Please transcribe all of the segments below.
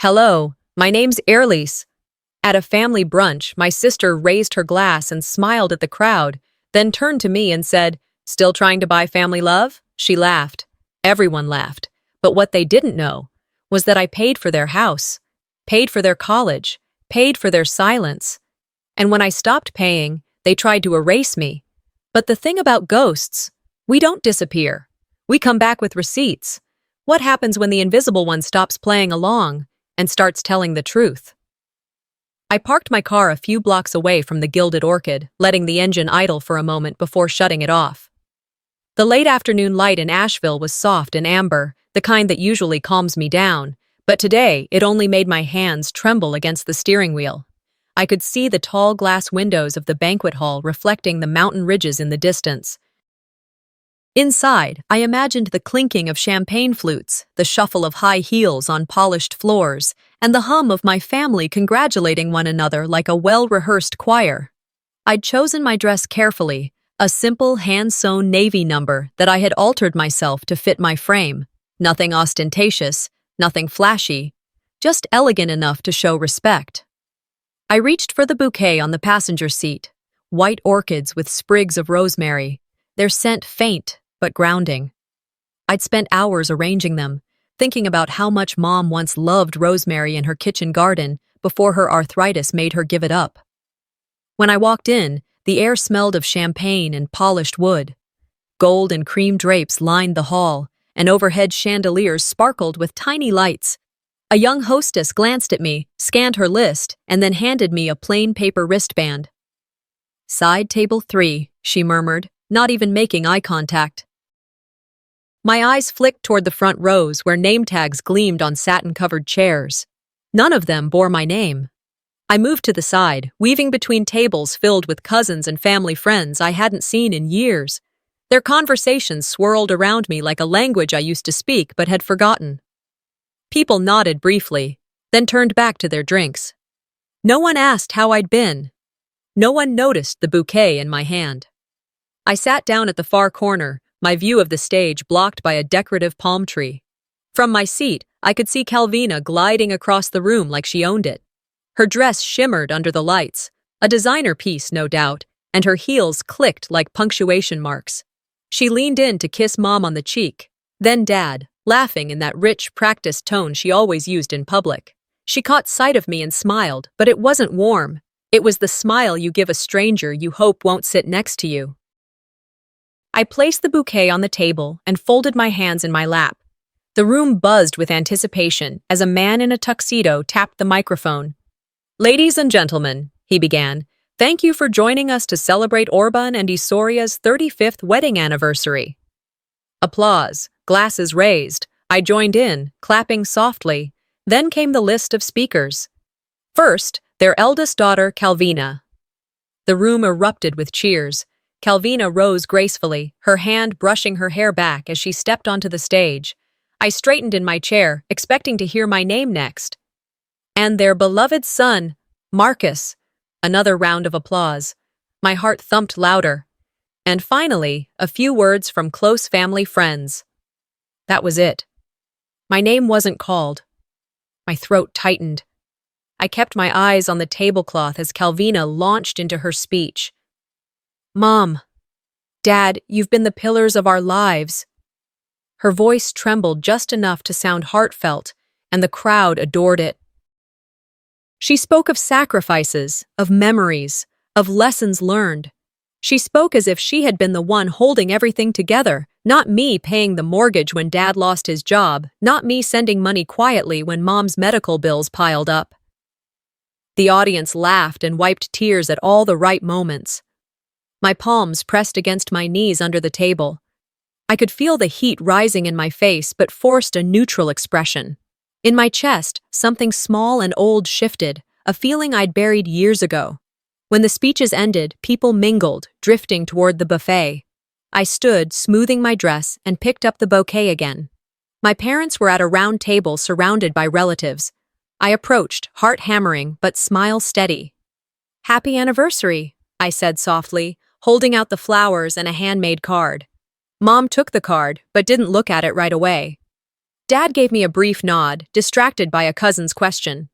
Hello, my name's Airlise. At a family brunch, my sister raised her glass and smiled at the crowd, then turned to me and said, "Still trying to buy family love?" She laughed. Everyone laughed. But what they didn't know was that I paid for their house, paid for their college, paid for their silence. And when I stopped paying, they tried to erase me. But the thing about ghosts, we don't disappear. We come back with receipts. What happens when the invisible one stops playing along and starts telling the truth? I parked my car a few blocks away from the Gilded Orchid, letting the engine idle for a moment before shutting it off. The late afternoon light in Asheville was soft and amber, the kind that usually calms me down, but today it only made my hands tremble against the steering wheel. I could see the tall glass windows of the banquet hall reflecting the mountain ridges in the distance. Inside, I imagined the clinking of champagne flutes, the shuffle of high heels on polished floors, and the hum of my family congratulating one another like a well-rehearsed choir. I'd chosen my dress carefully, a simple hand-sewn navy number that I had altered myself to fit my frame. Nothing ostentatious, nothing flashy, just elegant enough to show respect. I reached for the bouquet on the passenger seat, white orchids with sprigs of rosemary, their scent faint but grounding. I'd spent hours arranging them, thinking about how much Mom once loved rosemary in her kitchen garden before her arthritis made her give it up. When I walked in, the air smelled of champagne and polished wood. Gold and cream drapes lined the hall, and overhead chandeliers sparkled with tiny lights. A young hostess glanced at me, scanned her list, and then handed me a plain paper wristband. "Side table 3, she murmured, not even making eye contact. My eyes flicked toward the front rows where name tags gleamed on satin-covered chairs. None of them bore my name. I moved to the side, weaving between tables filled with cousins and family friends I hadn't seen in years. Their conversations swirled around me like a language I used to speak but had forgotten. People nodded briefly, then turned back to their drinks. No one asked how I'd been. No one noticed the bouquet in my hand. I sat down at the far corner, my view of the stage blocked by a decorative palm tree. From my seat, I could see Calvina gliding across the room like she owned it. Her dress shimmered under the lights, a designer piece, no doubt, and her heels clicked like punctuation marks. She leaned in to kiss Mom on the cheek, then Dad, laughing in that rich, practiced tone she always used in public. She caught sight of me and smiled, but it wasn't warm. It was the smile you give a stranger you hope won't sit next to you. I placed the bouquet on the table and folded my hands in my lap. The room buzzed with anticipation as a man in a tuxedo tapped the microphone. "Ladies and gentlemen," he began, "thank you for joining us to celebrate Orban and Isoria's 35th wedding anniversary." Applause, glasses raised. I joined in, clapping softly. Then came the list of speakers. First, their eldest daughter, Calvina. The room erupted with cheers. Calvina rose gracefully, her hand brushing her hair back as she stepped onto the stage. I straightened in my chair, expecting to hear my name next. And their beloved son, Marcus. Another round of applause. My heart thumped louder. And finally, a few words from close family friends. That was it. My name wasn't called. My throat tightened. I kept my eyes on the tablecloth as Calvina launched into her speech. "Mom, Dad, you've been the pillars of our lives." Her voice trembled just enough to sound heartfelt, and the crowd adored it. She spoke of sacrifices, of memories, of lessons learned. She spoke as if she had been the one holding everything together, not me paying the mortgage when Dad lost his job, not me sending money quietly when Mom's medical bills piled up. The audience laughed and wiped tears at all the right moments. My palms pressed against my knees under the table. I could feel the heat rising in my face but forced a neutral expression. In my chest, something small and old shifted, a feeling I'd buried years ago. When the speeches ended, people mingled, drifting toward the buffet. I stood, smoothing my dress, and picked up the bouquet again. My parents were at a round table surrounded by relatives. I approached, heart hammering but smile steady. "Happy anniversary," I said softly, holding out the flowers and a handmade card. Mom took the card, but didn't look at it right away. Dad gave me a brief nod, distracted by a cousin's question.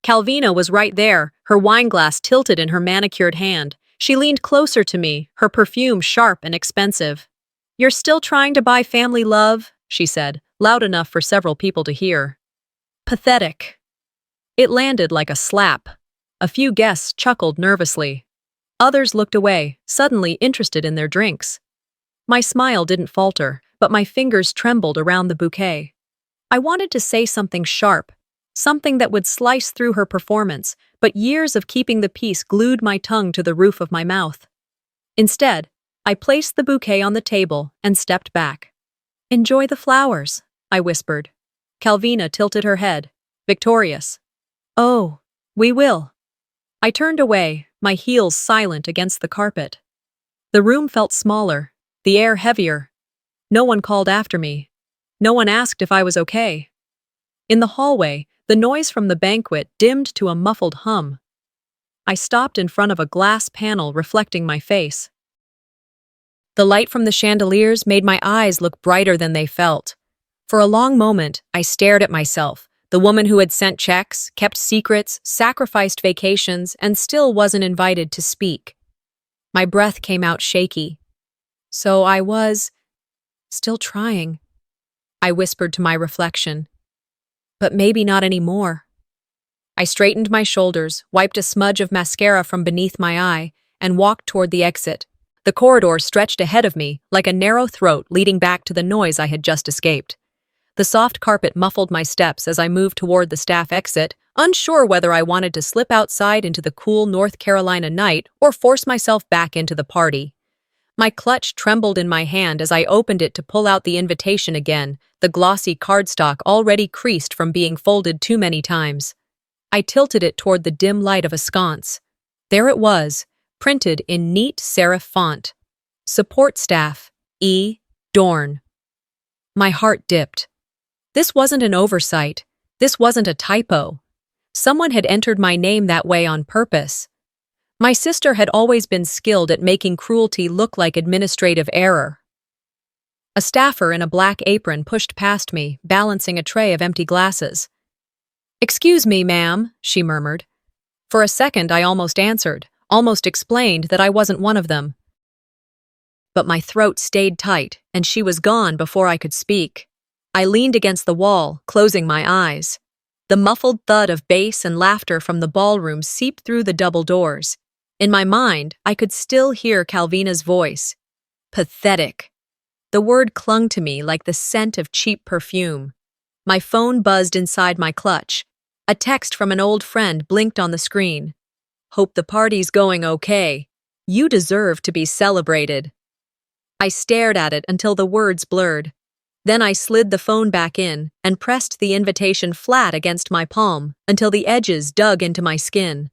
Calvina was right there, her wineglass tilted in her manicured hand. She leaned closer to me, her perfume sharp and expensive. "You're still trying to buy family love?" she said, loud enough for several people to hear. Pathetic. It landed like a slap. A few guests chuckled nervously. Others looked away, suddenly interested in their drinks. My smile didn't falter, but my fingers trembled around the bouquet. I wanted to say something sharp, something that would slice through her performance, but years of keeping the peace glued my tongue to the roof of my mouth. Instead, I placed the bouquet on the table and stepped back. "Enjoy the flowers," I whispered. Calvina tilted her head, victorious. "Oh, we will." I turned away, my heels silent against the carpet. The room felt smaller, the air heavier. No one called after me. No one asked if I was okay. In the hallway, the noise from the banquet dimmed to a muffled hum. I stopped in front of a glass panel reflecting my face. The light from the chandeliers made my eyes look brighter than they felt. For a long moment, I stared at myself, the woman who had sent checks, kept secrets, sacrificed vacations, and still wasn't invited to speak. My breath came out shaky. So I was still trying, I whispered to my reflection. But maybe not anymore. I straightened my shoulders, wiped a smudge of mascara from beneath my eye, and walked toward the exit. The corridor stretched ahead of me, like a narrow throat leading back to the noise I had just escaped. The soft carpet muffled my steps as I moved toward the staff exit, unsure whether I wanted to slip outside into the cool North Carolina night or force myself back into the party. My clutch trembled in my hand as I opened it to pull out the invitation again, the glossy cardstock already creased from being folded too many times. I tilted it toward the dim light of a sconce. There it was, printed in neat serif font. Support Staff, E. Dorn. My heart dipped. This wasn't an oversight. This wasn't a typo. Someone had entered my name that way on purpose. My sister had always been skilled at making cruelty look like administrative error. A staffer in a black apron pushed past me, balancing a tray of empty glasses. "Excuse me, ma'am," she murmured. For a second, I almost answered, almost explained that I wasn't one of them. But my throat stayed tight, and she was gone before I could speak. I leaned against the wall, closing my eyes. The muffled thud of bass and laughter from the ballroom seeped through the double doors. In my mind, I could still hear Calvina's voice. Pathetic. The word clung to me like the scent of cheap perfume. My phone buzzed inside my clutch. A text from an old friend blinked on the screen. "Hope the party's going okay. You deserve to be celebrated." I stared at it until the words blurred. Then I slid the phone back in and pressed the invitation flat against my palm until the edges dug into my skin.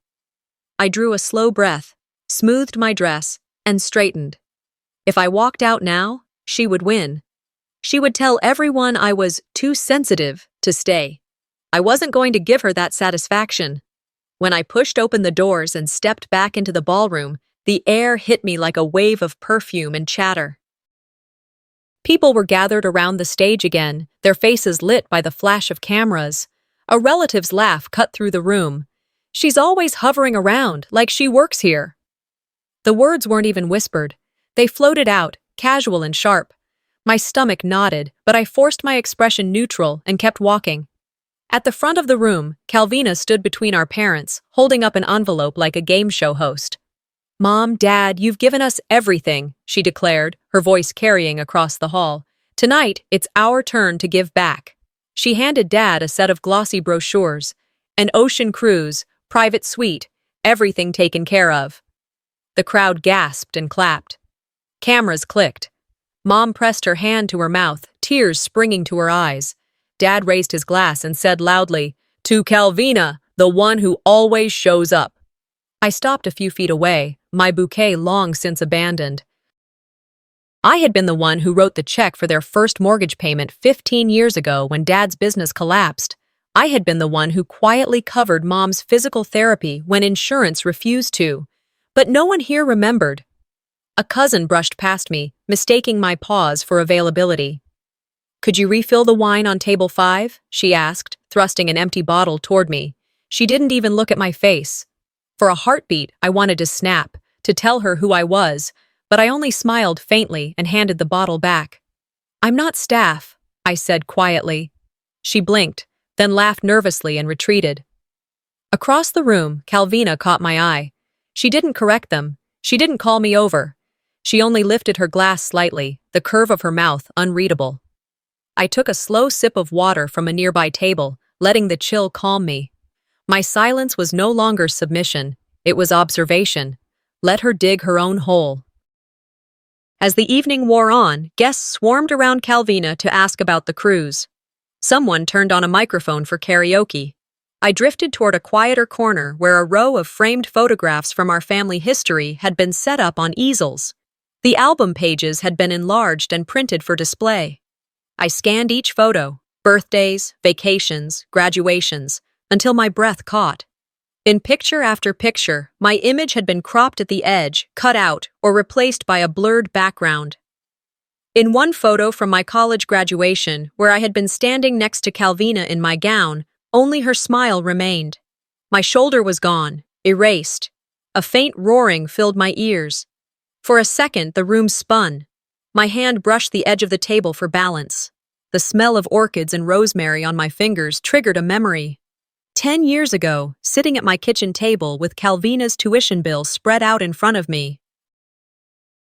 I drew a slow breath, smoothed my dress, and straightened. If I walked out now, she would win. She would tell everyone I was too sensitive to stay. I wasn't going to give her that satisfaction. When I pushed open the doors and stepped back into the ballroom, the air hit me like a wave of perfume and chatter. People were gathered around the stage again, their faces lit by the flash of cameras. A relative's laugh cut through the room. "She's always hovering around, like she works here." The words weren't even whispered. They floated out, casual and sharp. My stomach knotted, but I forced my expression neutral and kept walking. At the front of the room, Calvina stood between our parents, holding up an envelope like a game show host. "Mom, Dad, you've given us everything," she declared, her voice carrying across the hall. "Tonight, it's our turn to give back." She handed Dad a set of glossy brochures. An ocean cruise, private suite, everything taken care of. The crowd gasped and clapped. Cameras clicked. Mom pressed her hand to her mouth, tears springing to her eyes. Dad raised his glass and said loudly, "To Calvina, the one who always shows up." I stopped a few feet away, my bouquet long since abandoned. I had been the one who wrote the check for their first mortgage payment 15 years ago when Dad's business collapsed. I had been the one who quietly covered Mom's physical therapy when insurance refused to. But no one here remembered. A cousin brushed past me, mistaking my pause for availability. Could you refill the wine on table 5? She asked, thrusting an empty bottle toward me. She didn't even look at my face. For a heartbeat, I wanted to snap, to tell her who I was, but I only smiled faintly and handed the bottle back. I'm not staff, I said quietly. She blinked, then laughed nervously and retreated. Across the room, Calvina caught my eye. She didn't correct them. She didn't call me over. She only lifted her glass slightly, the curve of her mouth unreadable. I took a slow sip of water from a nearby table, letting the chill calm me. My silence was no longer submission, it was observation. Let her dig her own hole. As the evening wore on, guests swarmed around Calvina to ask about the cruise. Someone turned on a microphone for karaoke. I drifted toward a quieter corner where a row of framed photographs from our family history had been set up on easels. The album pages had been enlarged and printed for display. I scanned each photo, birthdays, vacations, graduations, until my breath caught. In picture after picture, my image had been cropped at the edge, cut out, or replaced by a blurred background. In one photo from my college graduation, where I had been standing next to Calvina in my gown, only her smile remained. My shoulder was gone, erased. A faint roaring filled my ears. For a second, the room spun. My hand brushed the edge of the table for balance. The smell of orchids and rosemary on my fingers triggered a memory. 10 years ago, sitting at my kitchen table with Calvina's tuition bill spread out in front of me.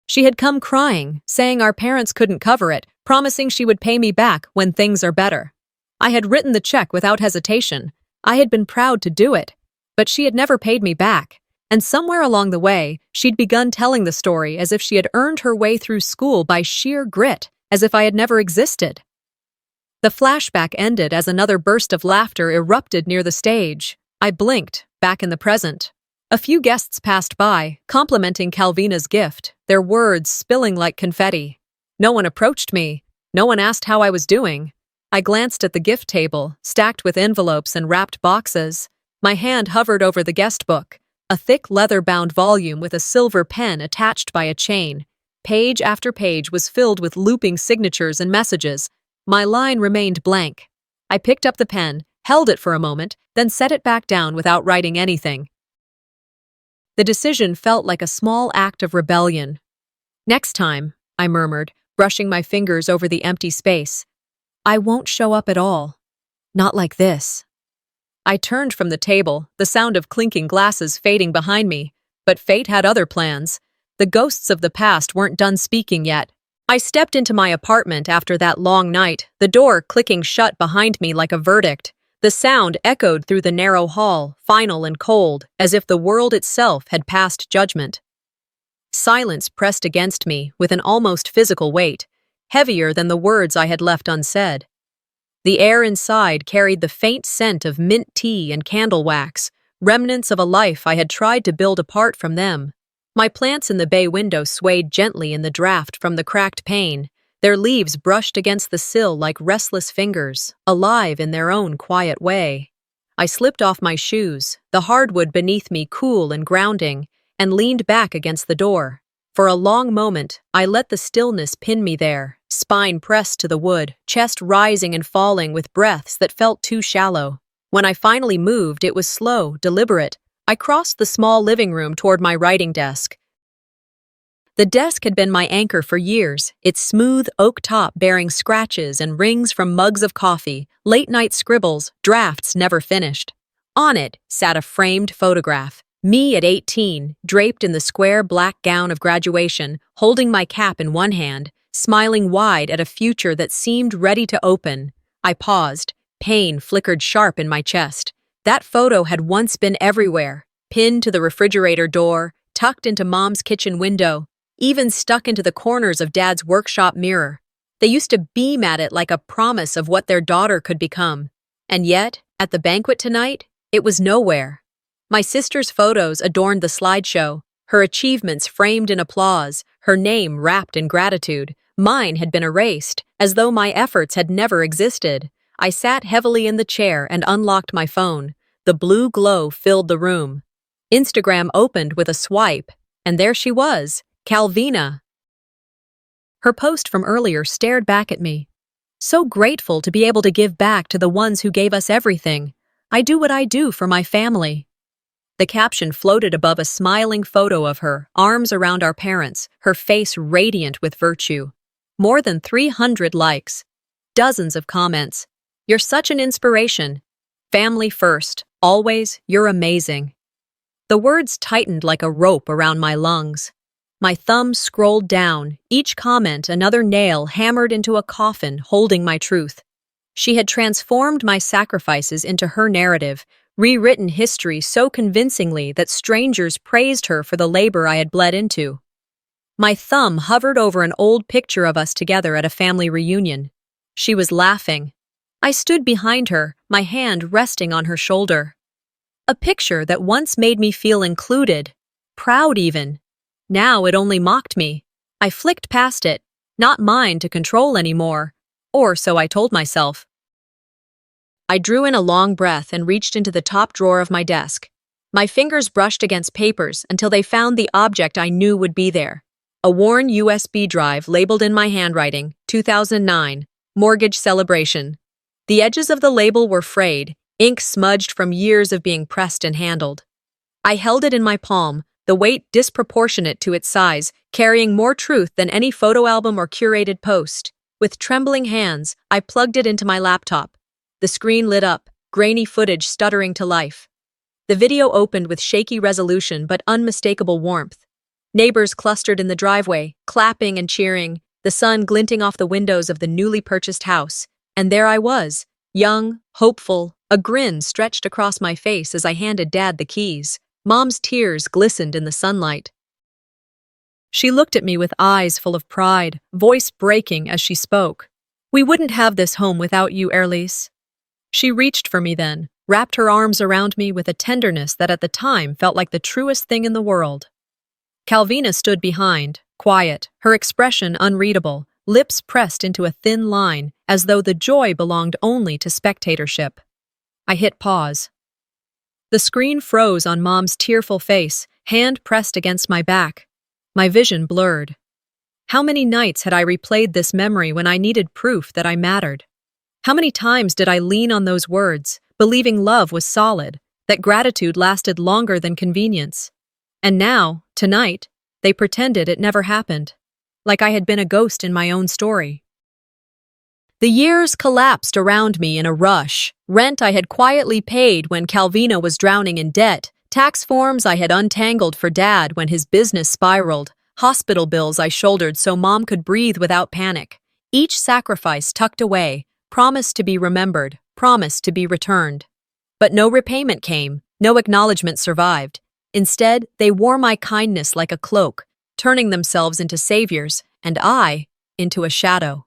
She had come crying, saying our parents couldn't cover it, promising she would pay me back when things are better. I had written the check without hesitation. I had been proud to do it, but she had never paid me back. And somewhere along the way, she'd begun telling the story as if she had earned her way through school by sheer grit, as if I had never existed. The flashback ended as another burst of laughter erupted near the stage. I blinked, back in the present. A few guests passed by, complimenting Calvina's gift, their words spilling like confetti. No one approached me. No one asked how I was doing. I glanced at the gift table, stacked with envelopes and wrapped boxes. My hand hovered over the guest book, a thick leather-bound volume with a silver pen attached by a chain. Page after page was filled with looping signatures and messages. My line remained blank. I picked up the pen, held it for a moment, then set it back down without writing anything. The decision felt like a small act of rebellion. Next time, I murmured, brushing my fingers over the empty space. I won't show up at all. Not like this. I turned from the table, the sound of clinking glasses fading behind me, but fate had other plans. The ghosts of the past weren't done speaking yet. I stepped into my apartment after that long night, the door clicking shut behind me like a verdict. The sound echoed through the narrow hall, final and cold, as if the world itself had passed judgment. Silence pressed against me with an almost physical weight, heavier than the words I had left unsaid. The air inside carried the faint scent of mint tea and candle wax, remnants of a life I had tried to build apart from them. My plants in the bay window swayed gently in the draft from the cracked pane. Their leaves brushed against the sill like restless fingers, alive in their own quiet way. I slipped off my shoes, the hardwood beneath me cool and grounding, and leaned back against the door. For a long moment, I let the stillness pin me there, spine pressed to the wood, chest rising and falling with breaths that felt too shallow. When I finally moved, it was slow, deliberate. I crossed the small living room toward my writing desk. The desk had been my anchor for years, its smooth oak top bearing scratches and rings from mugs of coffee, late-night scribbles, drafts never finished. On it sat a framed photograph. Me at 18, draped in the square black gown of graduation, holding my cap in one hand, smiling wide at a future that seemed ready to open. I paused. Pain flickered sharp in my chest. That photo had once been everywhere, pinned to the refrigerator door, tucked into Mom's kitchen window, even stuck into the corners of Dad's workshop mirror. They used to beam at it like a promise of what their daughter could become. And yet, at the banquet tonight, it was nowhere. My sister's photos adorned the slideshow, her achievements framed in applause, her name wrapped in gratitude. Mine had been erased, as though my efforts had never existed. I sat heavily in the chair and unlocked my phone. The blue glow filled the room. Instagram opened with a swipe, and there she was, Calvina. Her post from earlier stared back at me. So grateful to be able to give back to the ones who gave us everything. I do what I do for my family. The caption floated above a smiling photo of her, arms around our parents, her face radiant with virtue. More than 300 likes. Dozens of comments. You're such an inspiration. Family first. Always, you're amazing. The words tightened like a rope around my lungs. My thumb scrolled down, each comment another nail hammered into a coffin holding my truth. She had transformed my sacrifices into her narrative, rewritten history so convincingly that strangers praised her for the labor I had bled into. My thumb hovered over an old picture of us together at a family reunion. She was laughing. I stood behind her, my hand resting on her shoulder. A picture that once made me feel included, proud even. Now it only mocked me. I flicked past it, not mine to control anymore, or so I told myself. I drew in a long breath and reached into the top drawer of my desk. My fingers brushed against papers until they found the object I knew would be there. A worn USB drive labeled in my handwriting, 2009, Mortgage Celebration. The edges of the label were frayed, ink smudged from years of being pressed and handled. I held it in my palm, the weight disproportionate to its size, carrying more truth than any photo album or curated post. With trembling hands, I plugged it into my laptop. The screen lit up, grainy footage stuttering to life. The video opened with shaky resolution but unmistakable warmth. Neighbors clustered in the driveway, clapping and cheering, the sun glinting off the windows of the newly purchased house. And there I was, young, hopeful, a grin stretched across my face as I handed Dad the keys. Mom's tears glistened in the sunlight. She looked at me with eyes full of pride, voice breaking as she spoke. "We wouldn't have this home without you, Erlise." She reached for me then, wrapped her arms around me with a tenderness that at the time felt like the truest thing in the world. Calvina stood behind, quiet, her expression unreadable, lips pressed into a thin line, as though the joy belonged only to spectatorship. I hit pause. The screen froze on Mom's tearful face, hand pressed against my back. My vision blurred. How many nights had I replayed this memory when I needed proof that I mattered? How many times did I lean on those words, believing love was solid, that gratitude lasted longer than convenience? And now, tonight, they pretended it never happened, like I had been a ghost in my own story. The years collapsed around me in a rush. Rent I had quietly paid when Calvina was drowning in debt, tax forms I had untangled for Dad when his business spiraled, hospital bills I shouldered so Mom could breathe without panic. Each sacrifice tucked away, promised to be remembered, promised to be returned. But no repayment came, no acknowledgement survived. Instead, they wore my kindness like a cloak, turning themselves into saviors, and I into a shadow.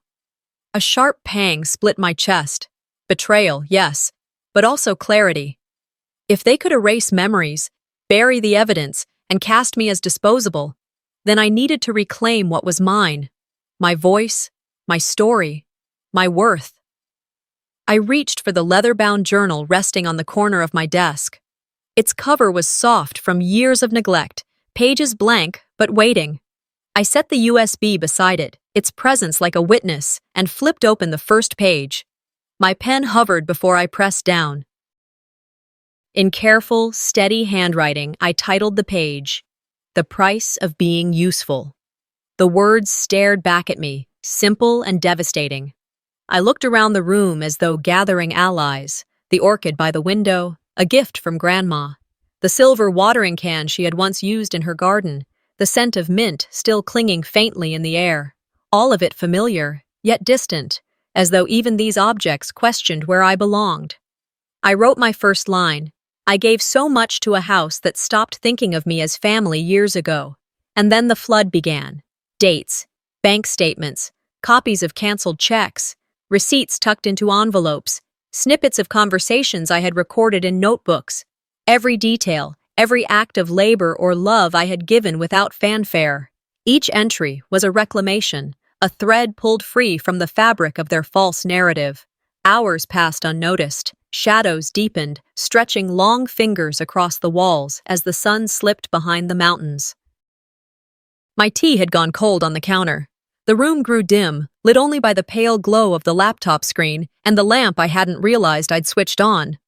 A sharp pang split my chest. Betrayal, yes, but also clarity. If they could erase memories, bury the evidence, and cast me as disposable, then I needed to reclaim what was mine. My voice, my story, my worth. I reached for the leather-bound journal resting on the corner of my desk. Its cover was soft from years of neglect, pages blank, but waiting. I set the USB beside it, its presence like a witness, and flipped open the first page. My pen hovered before I pressed down. In careful, steady handwriting, I titled the page, "The Price of Being Useful." The words stared back at me, simple and devastating. I looked around the room as though gathering allies, the orchid by the window, a gift from Grandma, the silver watering can she had once used in her garden, the scent of mint still clinging faintly in the air, all of it familiar, yet distant, as though even these objects questioned where I belonged. I wrote my first line. I gave so much to a house that stopped thinking of me as family years ago. And then the flood began. Dates, bank statements, copies of canceled checks, receipts tucked into envelopes, snippets of conversations I had recorded in notebooks. Every detail, every act of labor or love I had given without fanfare. Each entry was a reclamation, a thread pulled free from the fabric of their false narrative. Hours passed unnoticed, shadows deepened, stretching long fingers across the walls as the sun slipped behind the mountains. My tea had gone cold on the counter. The room grew dim, lit only by the pale glow of the laptop screen and the lamp I hadn't realized I'd switched on.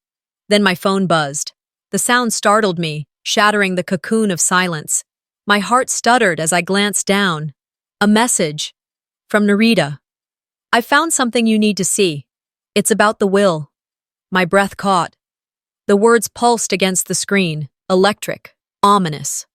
Then my phone buzzed. The sound startled me, shattering the cocoon of silence. My heart stuttered as I glanced down. A message. From Narita. I found something you need to see. It's about the will. My breath caught. The words pulsed against the screen, electric, ominous.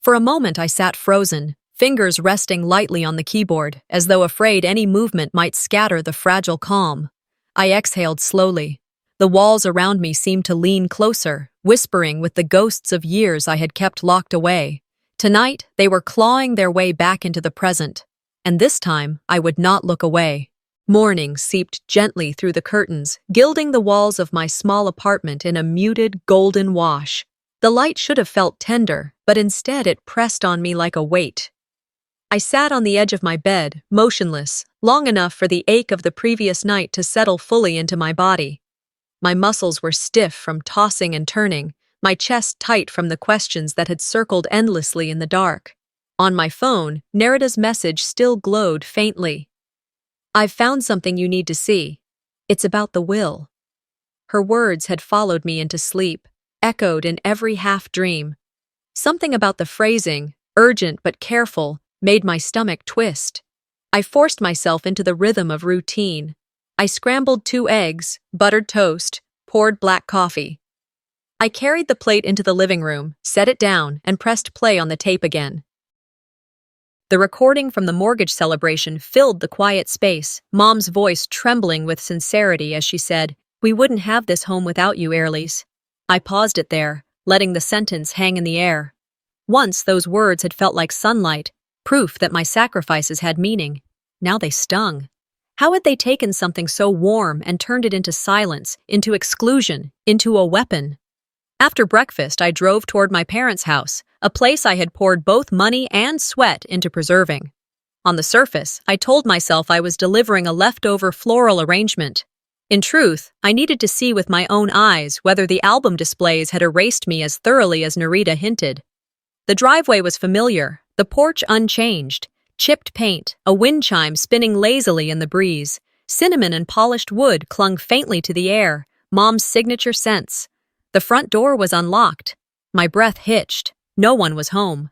For a moment I sat frozen, fingers resting lightly on the keyboard, as though afraid any movement might scatter the fragile calm. I exhaled slowly. The walls around me seemed to lean closer, whispering with the ghosts of years I had kept locked away. Tonight, they were clawing their way back into the present, and this time I would not look away. Morning seeped gently through the curtains, gilding the walls of my small apartment in a muted, golden wash. The light should have felt tender, but instead it pressed on me like a weight. I sat on the edge of my bed, motionless, long enough for the ache of the previous night to settle fully into my body. My muscles were stiff from tossing and turning, my chest tight from the questions that had circled endlessly in the dark. On my phone, Nerida's message still glowed faintly. I've found something you need to see. It's about the will. Her words had followed me into sleep, echoed in every half-dream. Something about the phrasing, urgent but careful, made my stomach twist. I forced myself into the rhythm of routine. I scrambled 2 eggs, buttered toast, poured black coffee. I carried the plate into the living room, set it down, and pressed play on the tape again. The recording from the mortgage celebration filled the quiet space, Mom's voice trembling with sincerity as she said, "We wouldn't have this home without you, Airlies." I paused it there, letting the sentence hang in the air. Once those words had felt like sunlight, proof that my sacrifices had meaning. Now they stung. How had they taken something so warm and turned it into silence, into exclusion, into a weapon? After breakfast, I drove toward my parents' house, a place I had poured both money and sweat into preserving. On the surface, I told myself I was delivering a leftover floral arrangement. In truth, I needed to see with my own eyes whether the album displays had erased me as thoroughly as Narita hinted. The driveway was familiar, the porch unchanged, chipped paint, a wind chime spinning lazily in the breeze. Cinnamon and polished wood clung faintly to the air, Mom's signature scents. The front door was unlocked. My breath hitched. No one was home.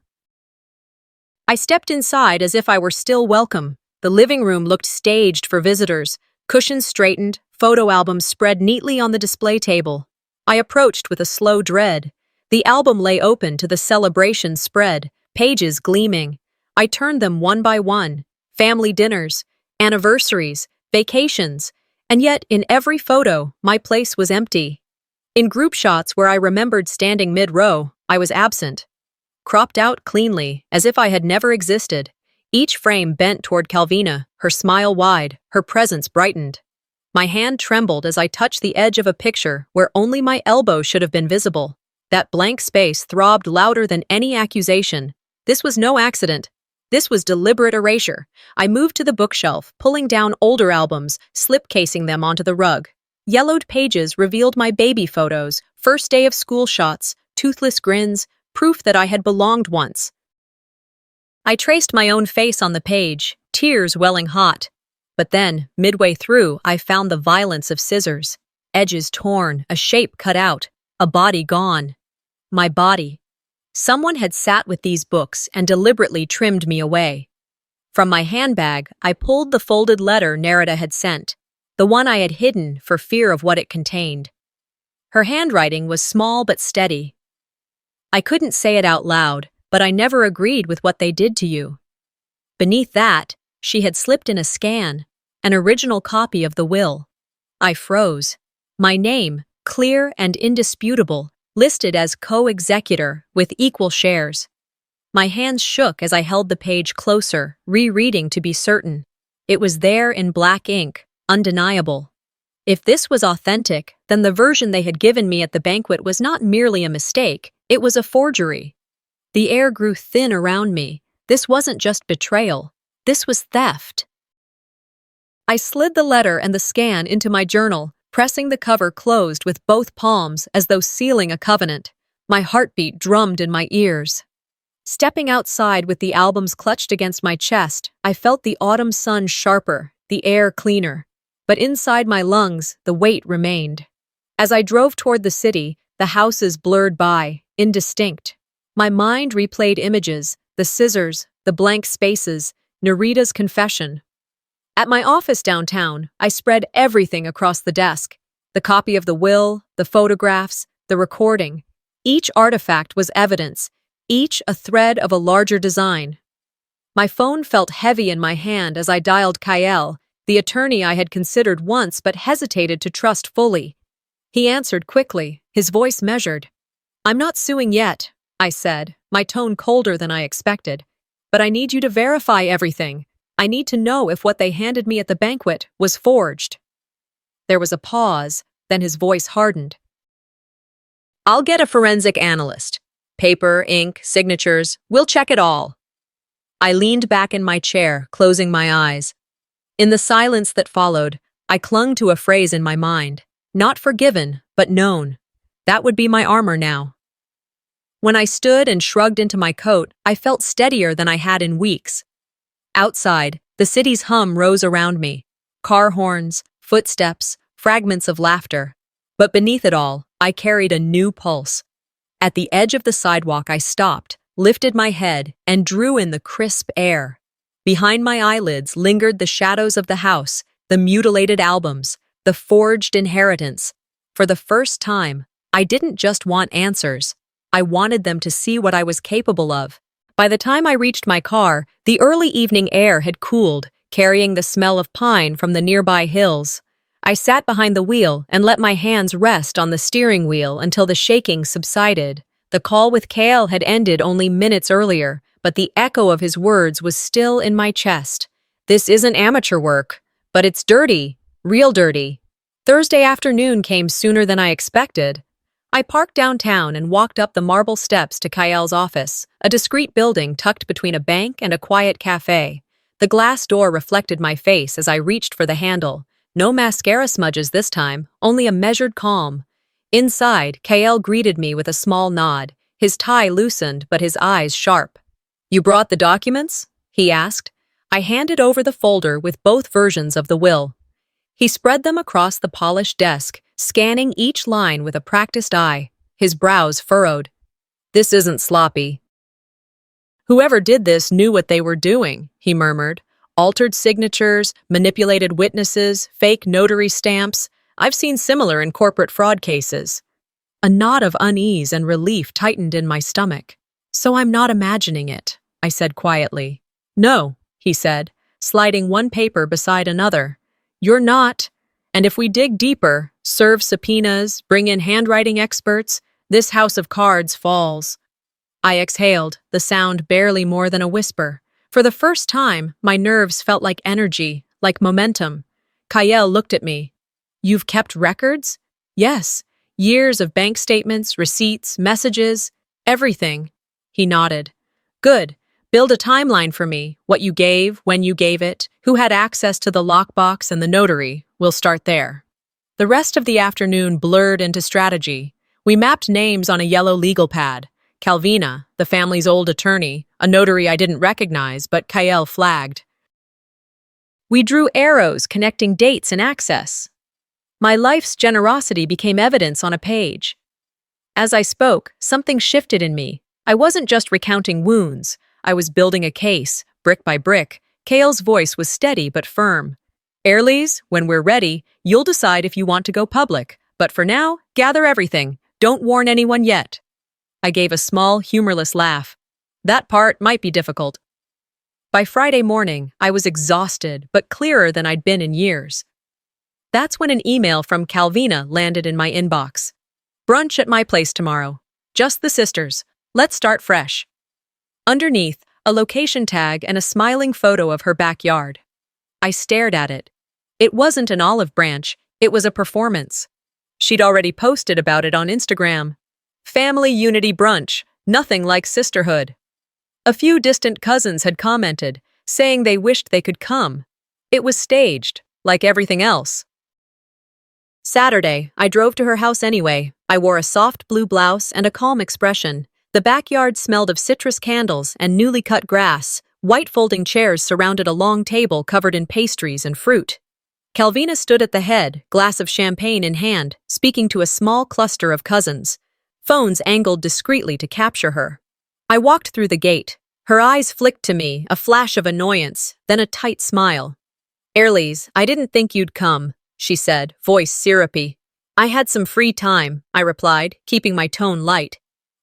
I stepped inside as if I were still welcome. The living room looked staged for visitors, cushions straightened, photo albums spread neatly on the display table. I approached with a slow dread. The album lay open to the celebration spread, pages gleaming. I turned them one by one. Family dinners, anniversaries, vacations, and yet in every photo, my place was empty. In group shots where I remembered standing mid-row, I was absent. Cropped out cleanly, as if I had never existed. Each frame bent toward Calvina, her smile wide, her presence brightened. My hand trembled as I touched the edge of a picture where only my elbow should have been visible. That blank space throbbed louder than any accusation. This was no accident. This was deliberate erasure. I moved to the bookshelf, pulling down older albums, slipcasing them onto the rug. Yellowed pages revealed my baby photos, first day of school shots, toothless grins, proof that I had belonged once. I traced my own face on the page, tears welling hot. But then, midway through, I found the violence of scissors. Edges torn, a shape cut out, a body gone. My body. Someone had sat with these books and deliberately trimmed me away. From my handbag, I pulled the folded letter Narita had sent, the one I had hidden for fear of what it contained. Her handwriting was small but steady. I couldn't say it out loud, but I never agreed with what they did to you. Beneath that, she had slipped in a scan, an original copy of the will. I froze. My name, clear and indisputable, listed as co-executor with equal shares. My hands shook as I held the page closer, rereading to be certain. It was there in black ink, undeniable. If this was authentic, then the version they had given me at the banquet was not merely a mistake, it was a forgery. The air grew thin around me. This wasn't just betrayal. This was theft. I slid the letter and the scan into my journal, pressing the cover closed with both palms as though sealing a covenant. My heartbeat drummed in my ears. Stepping outside with the albums clutched against my chest, I felt the autumn sun sharper, the air cleaner. But inside my lungs, the weight remained. As I drove toward the city, the houses blurred by, indistinct. My mind replayed images, the scissors, the blank spaces, Nerita's confession. At my office downtown, I spread everything across the desk. The copy of the will, the photographs, the recording. Each artifact was evidence, each a thread of a larger design. My phone felt heavy in my hand as I dialed Kyle, the attorney I had considered once but hesitated to trust fully. He answered quickly, his voice measured. "I'm not suing yet," I said, my tone colder than I expected. "But I need you to verify everything. I need to know if what they handed me at the banquet was forged." There was a pause, then his voice hardened. "I'll get a forensic analyst. Paper, ink, signatures, we'll check it all." I leaned back in my chair, closing my eyes. In the silence that followed, I clung to a phrase in my mind. Not forgiven, but known. That would be my armor now. When I stood and shrugged into my coat, I felt steadier than I had in weeks. Outside, the city's hum rose around me. Car horns, footsteps, fragments of laughter. But beneath it all, I carried a new pulse. At the edge of the sidewalk, I stopped, lifted my head, and drew in the crisp air. Behind my eyelids lingered the shadows of the house, the mutilated albums, the forged inheritance. For the first time, I didn't just want answers. I wanted them to see what I was capable of. By the time I reached my car, the early evening air had cooled, carrying the smell of pine from the nearby hills. I sat behind the wheel and let my hands rest on the steering wheel until the shaking subsided. The call with Kale had ended only minutes earlier, but the echo of his words was still in my chest. "This isn't amateur work, but it's dirty, real dirty." Thursday afternoon came sooner than I expected. I parked downtown and walked up the marble steps to Kyle's office, a discreet building tucked between a bank and a quiet cafe. The glass door reflected my face as I reached for the handle. No mascara smudges this time, only a measured calm. Inside, Kyle greeted me with a small nod, his tie loosened but his eyes sharp. "You brought the documents?" he asked. I handed over the folder with both versions of the will. He spread them across the polished desk, scanning each line with a practiced eye, his brows furrowed. "This isn't sloppy." "Whoever did this knew what they were doing," he murmured. "Altered signatures, manipulated witnesses, fake notary stamps. I've seen similar in corporate fraud cases." A knot of unease and relief tightened in my stomach. "So I'm not imagining it," I said quietly. "No," he said, sliding one paper beside another. "You're not. And if we dig deeper, serve subpoenas, bring in handwriting experts, this house of cards falls." I exhaled, the sound barely more than a whisper. For the first time, my nerves felt like energy, like momentum. Kyle looked at me. "You've kept records?" "Yes. Years of bank statements, receipts, messages, everything." He nodded. "Good. Build a timeline for me, what you gave, when you gave it, who had access to the lockbox and the notary. We'll start there." The rest of the afternoon blurred into strategy. We mapped names on a yellow legal pad. Calvina, the family's old attorney, a notary I didn't recognize, but Kyle flagged. We drew arrows connecting dates and access. My life's generosity became evidence on a page. As I spoke, something shifted in me. I wasn't just recounting wounds. I was building a case, brick by brick. Kyle's voice was steady but firm. "Airlies, when we're ready, you'll decide if you want to go public. But for now, gather everything. Don't warn anyone yet." I gave a small, humorless laugh. That part might be difficult. By Friday morning, I was exhausted, but clearer than I'd been in years. That's when an email from Calvina landed in my inbox. "Brunch at my place tomorrow. Just the sisters. Let's start fresh." Underneath, a location tag and a smiling photo of her backyard. I stared at it. It wasn't an olive branch, it was a performance. She'd already posted about it on Instagram. "Family Unity Brunch, nothing like sisterhood." A few distant cousins had commented, saying they wished they could come. It was staged, like everything else. Saturday, I drove to her house anyway. I wore a soft blue blouse and a calm expression. The backyard smelled of citrus candles and newly cut grass. White folding chairs surrounded a long table covered in pastries and fruit. Calvina stood at the head, glass of champagne in hand, speaking to a small cluster of cousins. Phones angled discreetly to capture her. I walked through the gate. Her eyes flicked to me, a flash of annoyance, then a tight smile. "Airlies, I didn't think you'd come," she said, voice syrupy. "I had some free time," I replied, keeping my tone light.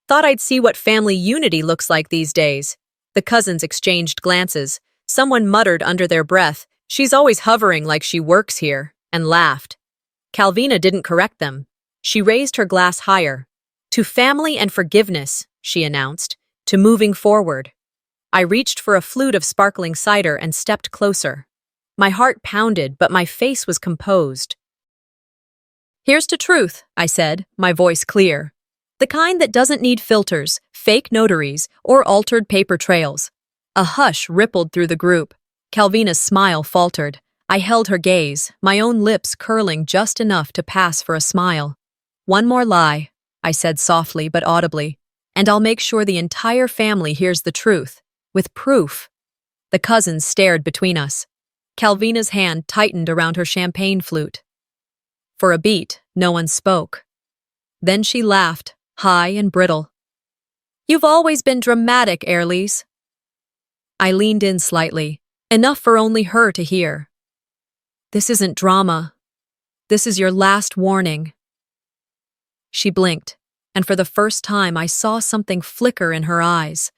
"Thought I'd see what family unity looks like these days." The cousins exchanged glances. Someone muttered under their breath, "She's always hovering like she works here," and laughed. Calvina didn't correct them. She raised her glass higher. "To family and forgiveness," she announced, "to moving forward." I reached for a flute of sparkling cider and stepped closer. My heart pounded, but my face was composed. "Here's to truth," I said, my voice clear. "The kind that doesn't need filters, fake notaries, or altered paper trails." A hush rippled through the group. Calvina's smile faltered. I held her gaze, my own lips curling just enough to pass for a smile. "One more lie," I said softly but audibly, "and I'll make sure the entire family hears the truth, with proof." The cousins stared between us. Calvina's hand tightened around her champagne flute. For a beat, no one spoke. Then she laughed, high and brittle. "You've always been dramatic, Airlies." I leaned in slightly, enough for only her to hear. "This isn't drama. This is your last warning." She blinked, and for the first time I saw something flicker in her eyes.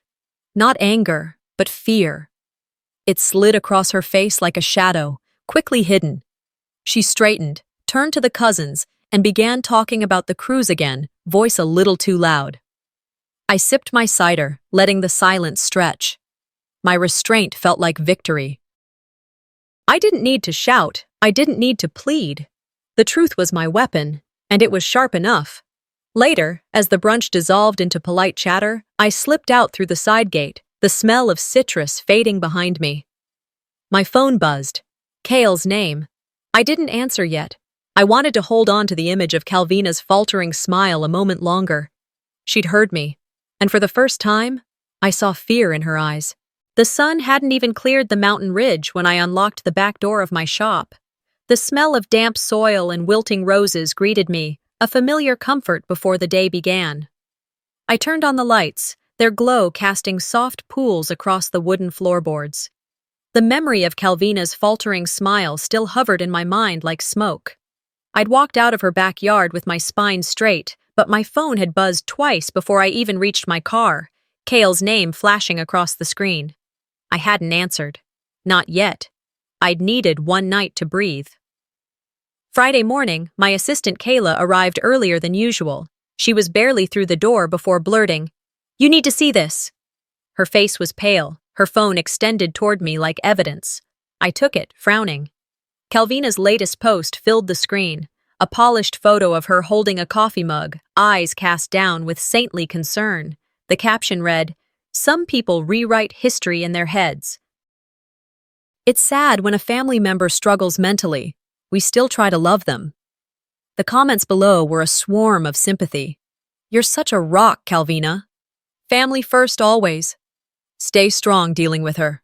Not anger, but fear. It slid across her face like a shadow, quickly hidden. She straightened, turned to the cousins, and began talking about the cruise again, voice a little too loud. I sipped my cider, letting the silence stretch. My restraint felt like victory. I didn't need to shout, I didn't need to plead. The truth was my weapon, and it was sharp enough. Later, as the brunch dissolved into polite chatter, I slipped out through the side gate, the smell of citrus fading behind me. My phone buzzed. Kale's name. I didn't answer yet. I wanted to hold on to the image of Calvina's faltering smile a moment longer. She'd heard me, and for the first time, I saw fear in her eyes. The sun hadn't even cleared the mountain ridge when I unlocked the back door of my shop. The smell of damp soil and wilting roses greeted me, a familiar comfort before the day began. I turned on the lights, their glow casting soft pools across the wooden floorboards. The memory of Calvina's faltering smile still hovered in my mind like smoke. I'd walked out of her backyard with my spine straight, but my phone had buzzed twice before I even reached my car, Kale's name flashing across the screen. I hadn't answered. Not yet. I'd needed one night to breathe. Friday morning, my assistant Kayla arrived earlier than usual. She was barely through the door before blurting, "You need to see this." Her face was pale, her phone extended toward me like evidence. I took it, frowning. Calvina's latest post filled the screen, a polished photo of her holding a coffee mug, eyes cast down with saintly concern. The caption read, "Some people rewrite history in their heads." It's sad when a family member struggles mentally. We still try to love them. The comments below were a swarm of sympathy. "You're such a rock, Calvina. Family first always. Stay strong dealing with her."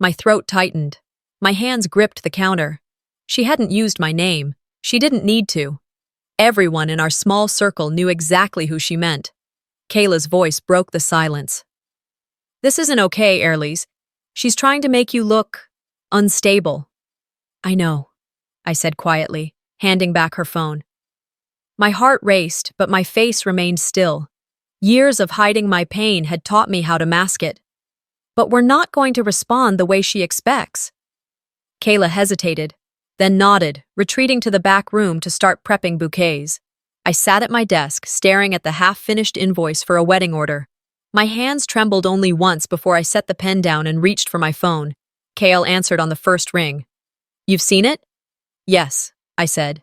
My throat tightened. My hands gripped the counter. She hadn't used my name. She didn't need to. Everyone in our small circle knew exactly who she meant. Kayla's voice broke the silence. "This isn't okay, Airlies. She's trying to make you look unstable." "I know," I said quietly, handing back her phone. My heart raced, but my face remained still. Years of hiding my pain had taught me how to mask it. "But we're not going to respond the way she expects." Kayla hesitated, then nodded, retreating to the back room to start prepping bouquets. I sat at my desk, staring at the half-finished invoice for a wedding order. My hands trembled only once before I set the pen down and reached for my phone. Kale answered on the first ring. "You've seen it?" "Yes," I said.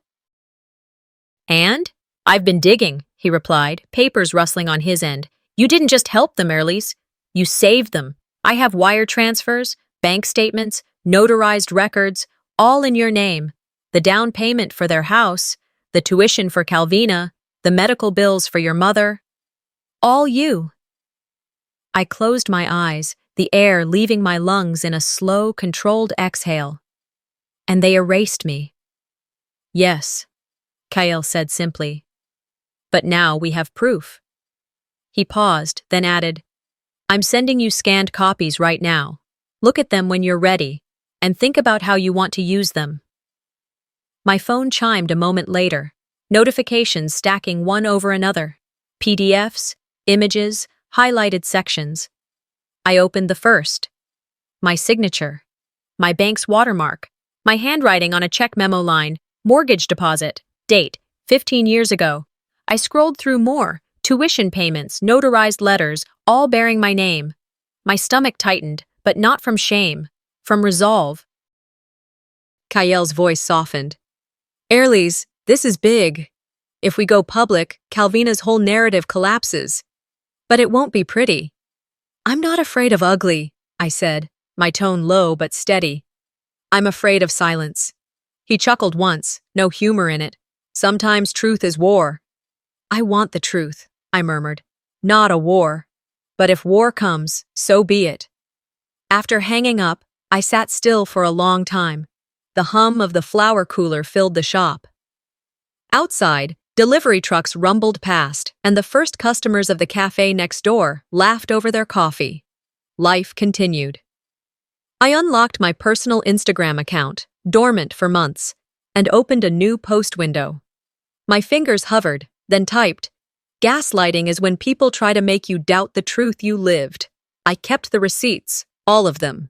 "And?" "I've been digging," he replied, papers rustling on his end. "You didn't just help them, Airlies. You saved them. I have wire transfers, bank statements, notarized records, all in your name. The down payment for their house, the tuition for Calvina, the medical bills for your mother. All you. I closed my eyes, the air leaving my lungs in a slow, controlled exhale. And they erased me. Yes, Kyle said simply. But now we have proof. He paused, then added, I'm sending you scanned copies right now. Look at them when you're ready, and think about how you want to use them. My phone chimed a moment later, notifications stacking one over another. PDFs, images, highlighted sections. I opened the first. My signature. My bank's watermark. My handwriting on a check memo line. Mortgage deposit. Date. 15 years ago. I scrolled through more. Tuition payments, notarized letters, all bearing my name. My stomach tightened, but not from shame. From resolve. Kyle's voice softened. Airlies, this is big. If we go public, Calvina's whole narrative collapses. But it won't be pretty. I'm not afraid of ugly, I said, my tone low but steady. I'm afraid of silence. He chuckled once, no humor in it. Sometimes truth is war. I want the truth, I murmured. Not a war. But if war comes, so be it. After hanging up, I sat still for a long time. The hum of the flour cooler filled the shop. Outside, delivery trucks rumbled past, and the first customers of the cafe next door laughed over their coffee. Life continued. I unlocked my personal Instagram account, dormant for months, and opened a new post window. My fingers hovered, then typed. Gaslighting is when people try to make you doubt the truth you lived. I kept the receipts, all of them.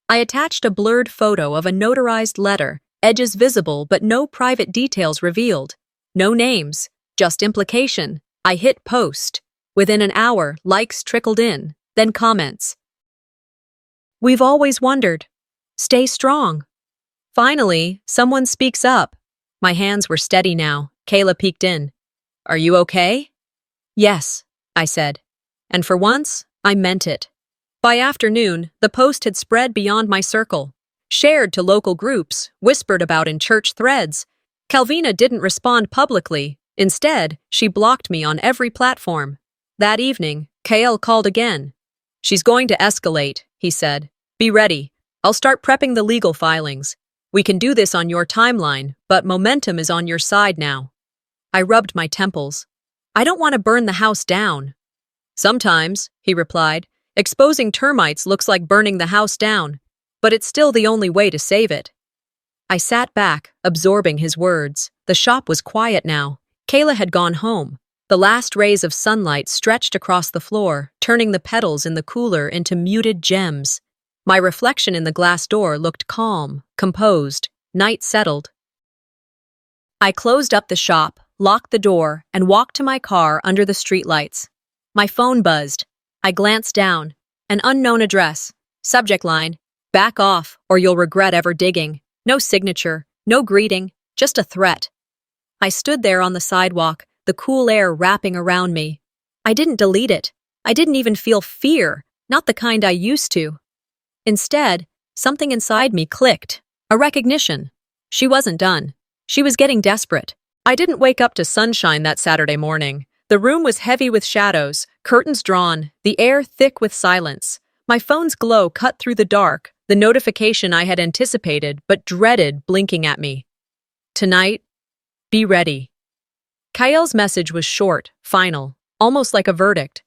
I attached a blurred photo of a notarized letter, edges visible but no private details revealed. No names, just implication. I hit post. Within an hour, likes trickled in, then comments. We've always wondered. Stay strong. Finally, someone speaks up. My hands were steady now. Kayla peeked in. Are you okay? Yes, I said. And for once, I meant it. By afternoon, the post had spread beyond my circle. Shared to local groups, whispered about in church threads. Calvina didn't respond publicly. Instead, she blocked me on every platform. That evening, Kale called again. She's going to escalate, he said. Be ready. I'll start prepping the legal filings. We can do this on your timeline, but momentum is on your side now. I rubbed my temples. I don't want to burn the house down. Sometimes, he replied, exposing termites looks like burning the house down, but it's still the only way to save it. I sat back, absorbing his words. The shop was quiet now. Kayla had gone home. The last rays of sunlight stretched across the floor, turning the petals in the cooler into muted gems. My reflection in the glass door looked calm, composed. Night settled. I closed up the shop, locked the door, and walked to my car under the streetlights. My phone buzzed. I glanced down. An unknown address. Subject line, back off or you'll regret ever digging. No signature, no greeting, just a threat. I stood there on the sidewalk, the cool air wrapping around me. I didn't delete it. I didn't even feel fear, not the kind I used to. Instead, something inside me clicked. A recognition. She wasn't done. She was getting desperate. I didn't wake up to sunshine that Saturday morning. The room was heavy with shadows, curtains drawn, the air thick with silence. My phone's glow cut through the dark, the notification I had anticipated but dreaded blinking at me. Tonight, be ready. Kyle's message was short, final, almost like a verdict.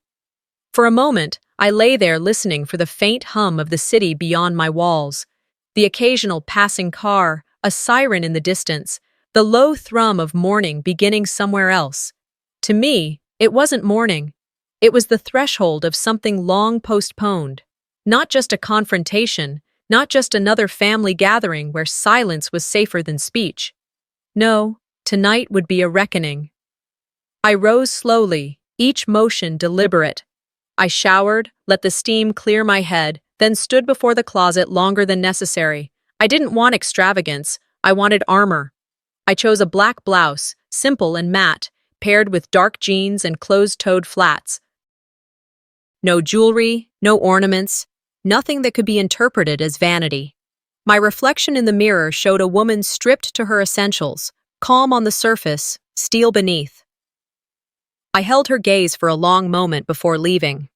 For a moment, I lay there listening for the faint hum of the city beyond my walls, the occasional passing car, a siren in the distance, the low thrum of morning beginning somewhere else. To me, it wasn't morning. It was the threshold of something long postponed. Not just a confrontation, not just another family gathering where silence was safer than speech. No, tonight would be a reckoning. I rose slowly, each motion deliberate. I showered, let the steam clear my head, then stood before the closet longer than necessary. I didn't want extravagance, I wanted armor. I chose a black blouse, simple and matte, paired with dark jeans and closed-toed flats. No jewelry, no ornaments, nothing that could be interpreted as vanity. My reflection in the mirror showed a woman stripped to her essentials, calm on the surface, steel beneath. I held her gaze for a long moment before leaving.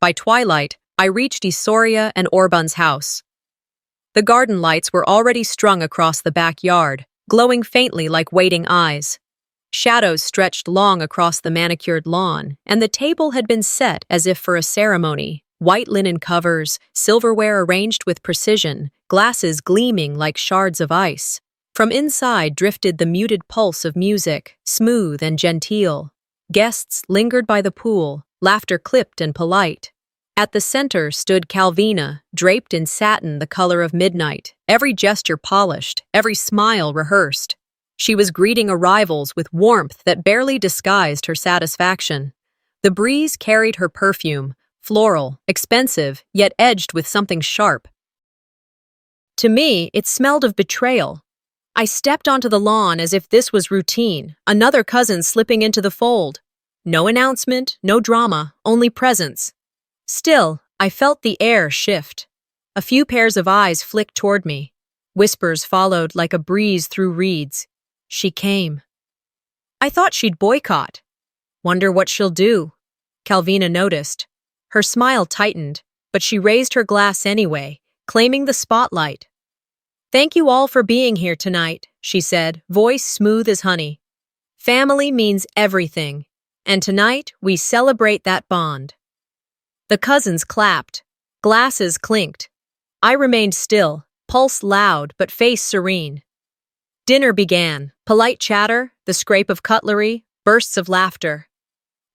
By twilight, I reached Isoria and Orban's house. The garden lights were already strung across the backyard, glowing faintly like waiting eyes. Shadows stretched long across the manicured lawn, and the table had been set as if for a ceremony. White linen covers, silverware arranged with precision, glasses gleaming like shards of ice. From inside drifted the muted pulse of music, smooth and genteel. Guests lingered by the pool, laughter clipped and polite. At the center stood Calvina, draped in satin the color of midnight, every gesture polished, every smile rehearsed. She was greeting arrivals with warmth that barely disguised her satisfaction. The breeze carried her perfume, floral, expensive, yet edged with something sharp. To me, it smelled of betrayal. I stepped onto the lawn as if this was routine, another cousin slipping into the fold. No announcement, no drama, only presence. Still, I felt the air shift. A few pairs of eyes flicked toward me. Whispers followed like a breeze through reeds. She came. I thought she'd boycott. Wonder what she'll do. Calvina noticed. Her smile tightened, but she raised her glass anyway, claiming the spotlight. "Thank you all for being here tonight," she said, voice smooth as honey. "Family means everything, and tonight we celebrate that bond." The cousins clapped. Glasses clinked. I remained still, pulse loud but face serene. Dinner began, polite chatter, the scrape of cutlery, bursts of laughter.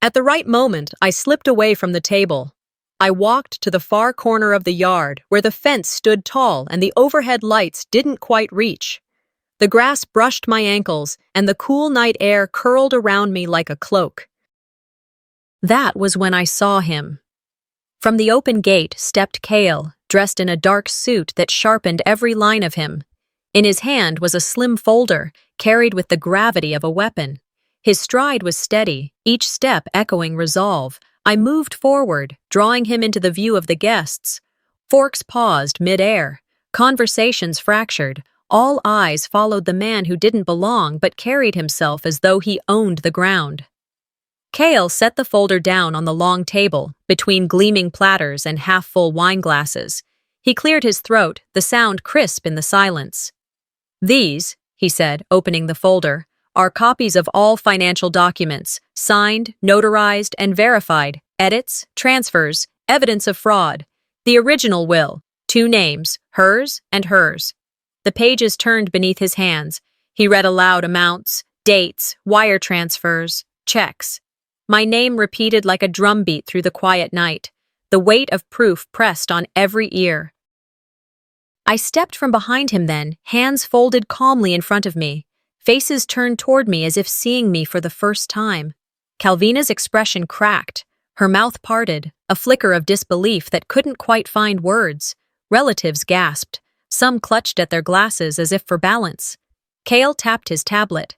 At the right moment, I slipped away from the table. I walked to the far corner of the yard, where the fence stood tall and the overhead lights didn't quite reach. The grass brushed my ankles, and the cool night air curled around me like a cloak. That was when I saw him. From the open gate stepped Cale, dressed in a dark suit that sharpened every line of him. In his hand was a slim folder, carried with the gravity of a weapon. His stride was steady, each step echoing resolve. I moved forward, drawing him into the view of the guests. Forks paused mid-air. Conversations fractured. All eyes followed the man who didn't belong but carried himself as though he owned the ground. Cale set the folder down on the long table, between gleaming platters and half-full wine glasses. He cleared his throat, the sound crisp in the silence. "These," he said, opening the folder, "are copies of all financial documents, signed, notarized, and verified, edits, transfers, evidence of fraud. The original will, 2 names, hers and hers." The pages turned beneath his hands. He read aloud amounts, dates, wire transfers, checks. My name repeated like a drumbeat through the quiet night. The weight of proof pressed on every ear. I stepped from behind him then, hands folded calmly in front of me. Faces turned toward me as if seeing me for the first time. Calvina's expression cracked. Her mouth parted, a flicker of disbelief that couldn't quite find words. Relatives gasped. Some clutched at their glasses as if for balance. Cale tapped his tablet.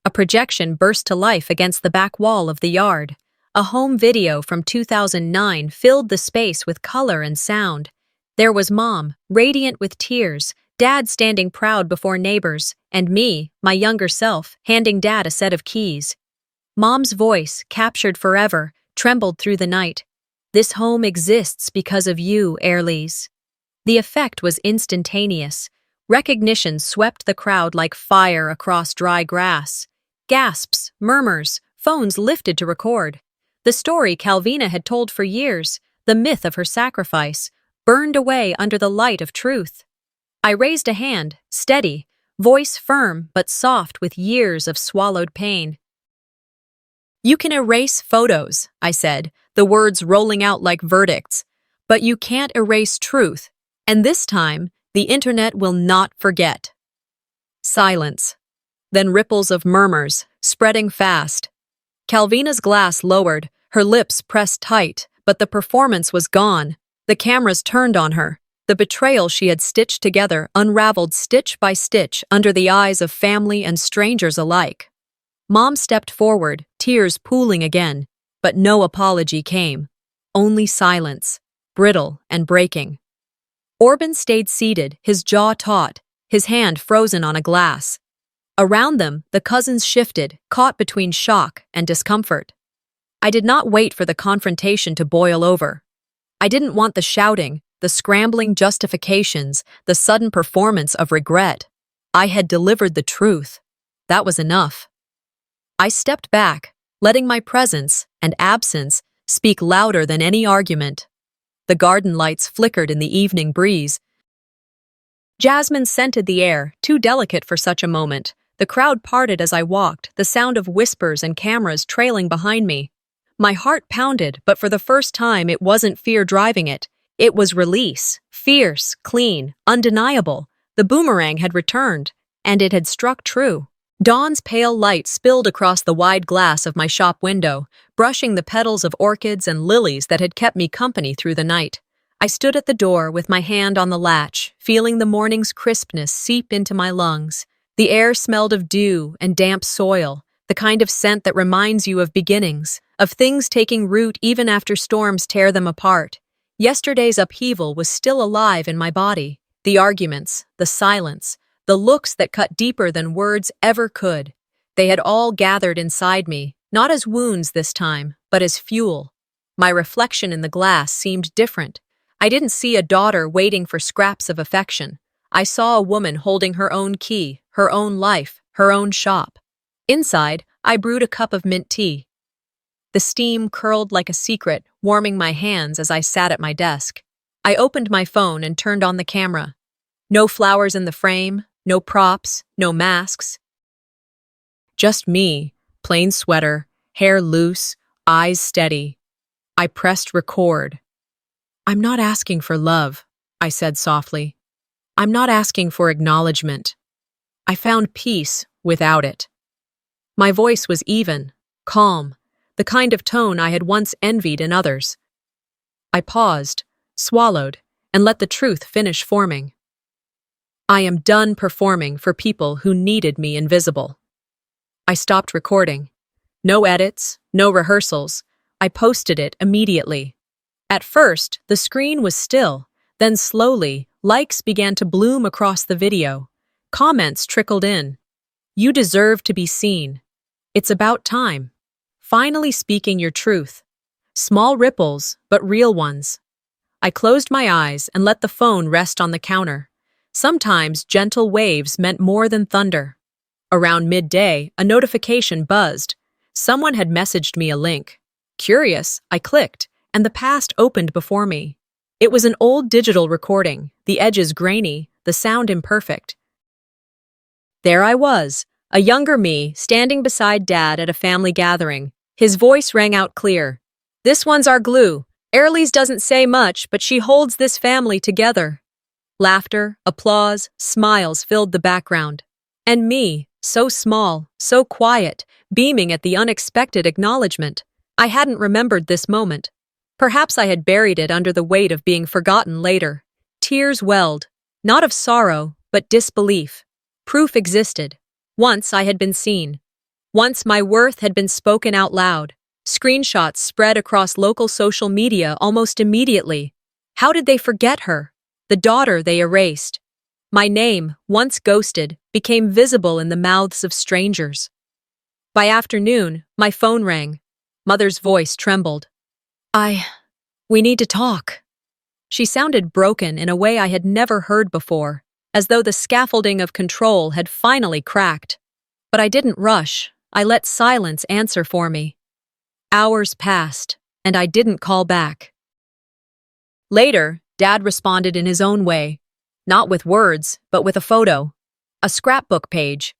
A projection burst to life against the back wall of the yard. A home video from 2009 filled the space with color and sound. There was Mom, radiant with tears, Dad standing proud before neighbors, and me, my younger self, handing Dad a set of keys. Mom's voice, captured forever, trembled through the night. "This home exists because of you, Airlies." The effect was instantaneous. Recognition swept the crowd like fire across dry grass. Gasps, murmurs, phones lifted to record. The story Calvina had told for years, the myth of her sacrifice, burned away under the light of truth. I raised a hand, steady, voice firm but soft with years of swallowed pain. "You can erase photos," I said, the words rolling out like verdicts, "but you can't erase truth, and this time, the internet will not forget." Silence. Then ripples of murmurs, spreading fast. Calvina's glass lowered, her lips pressed tight, but the performance was gone. The cameras turned on her. The betrayal she had stitched together unraveled stitch by stitch under the eyes of family and strangers alike. Mom stepped forward, tears pooling again, but no apology came. Only silence, brittle and breaking. Orban stayed seated, his jaw taut, his hand frozen on a glass. Around them, the cousins shifted, caught between shock and discomfort. I did not wait for the confrontation to boil over. I didn't want the shouting, the scrambling justifications, the sudden performance of regret. I had delivered the truth. That was enough. I stepped back, letting my presence and absence speak louder than any argument. The garden lights flickered in the evening breeze. Jasmine scented the air, too delicate for such a moment. The crowd parted as I walked, the sound of whispers and cameras trailing behind me. My heart pounded, but for the first time it wasn't fear driving it. It was release, fierce, clean, undeniable. The boomerang had returned, and it had struck true. Dawn's pale light spilled across the wide glass of my shop window, brushing the petals of orchids and lilies that had kept me company through the night. I stood at the door with my hand on the latch, feeling the morning's crispness seep into my lungs. The air smelled of dew and damp soil, the kind of scent that reminds you of beginnings, of things taking root even after storms tear them apart. Yesterday's upheaval was still alive in my body. The arguments, the silence, the looks that cut deeper than words ever could. They had all gathered inside me, not as wounds this time, but as fuel. My reflection in the glass seemed different. I didn't see a daughter waiting for scraps of affection. I saw a woman holding her own key, her own life, her own shop. Inside, I brewed a cup of mint tea. The steam curled like a secret, warming my hands as I sat at my desk. I opened my phone and turned on the camera. No flowers in the frame, no props, no masks. Just me, plain sweater, hair loose, eyes steady. I pressed record. "I'm not asking for love," I said softly. "I'm not asking for acknowledgement. I found peace without it." My voice was even, calm, the kind of tone I had once envied in others. I paused, swallowed, and let the truth finish forming. I am done performing for people who needed me invisible. I stopped recording. No edits, no rehearsals. I posted it immediately. At first, the screen was still. Then slowly, likes began to bloom across the video. Comments trickled in. "You deserve to be seen. It's about time. Finally speaking your truth." Small ripples, but real ones. I closed my eyes and let the phone rest on the counter. Sometimes gentle waves meant more than thunder. Around midday, a notification buzzed. Someone had messaged me a link. Curious, I clicked, and the past opened before me. It was an old digital recording, the edges grainy, the sound imperfect. There I was, a younger me, standing beside Dad at a family gathering. His voice rang out clear. "This one's our glue. Airlie's doesn't say much, but she holds this family together." Laughter, applause, smiles filled the background. And me, so small, so quiet, beaming at the unexpected acknowledgement. I hadn't remembered this moment. Perhaps I had buried it under the weight of being forgotten later. Tears welled, not of sorrow, but disbelief. Proof existed. Once I had been seen. Once my worth had been spoken out loud. Screenshots spread across local social media almost immediately. How did they forget her? The daughter they erased. My name, once ghosted, became visible in the mouths of strangers. By afternoon, my phone rang. Mother's voice trembled. We need to talk." She sounded broken in a way I had never heard before, as though the scaffolding of control had finally cracked. But I didn't rush. I let silence answer for me. Hours passed, and I didn't call back. Later, Dad responded in his own way, not with words, but with a photo, a scrapbook page.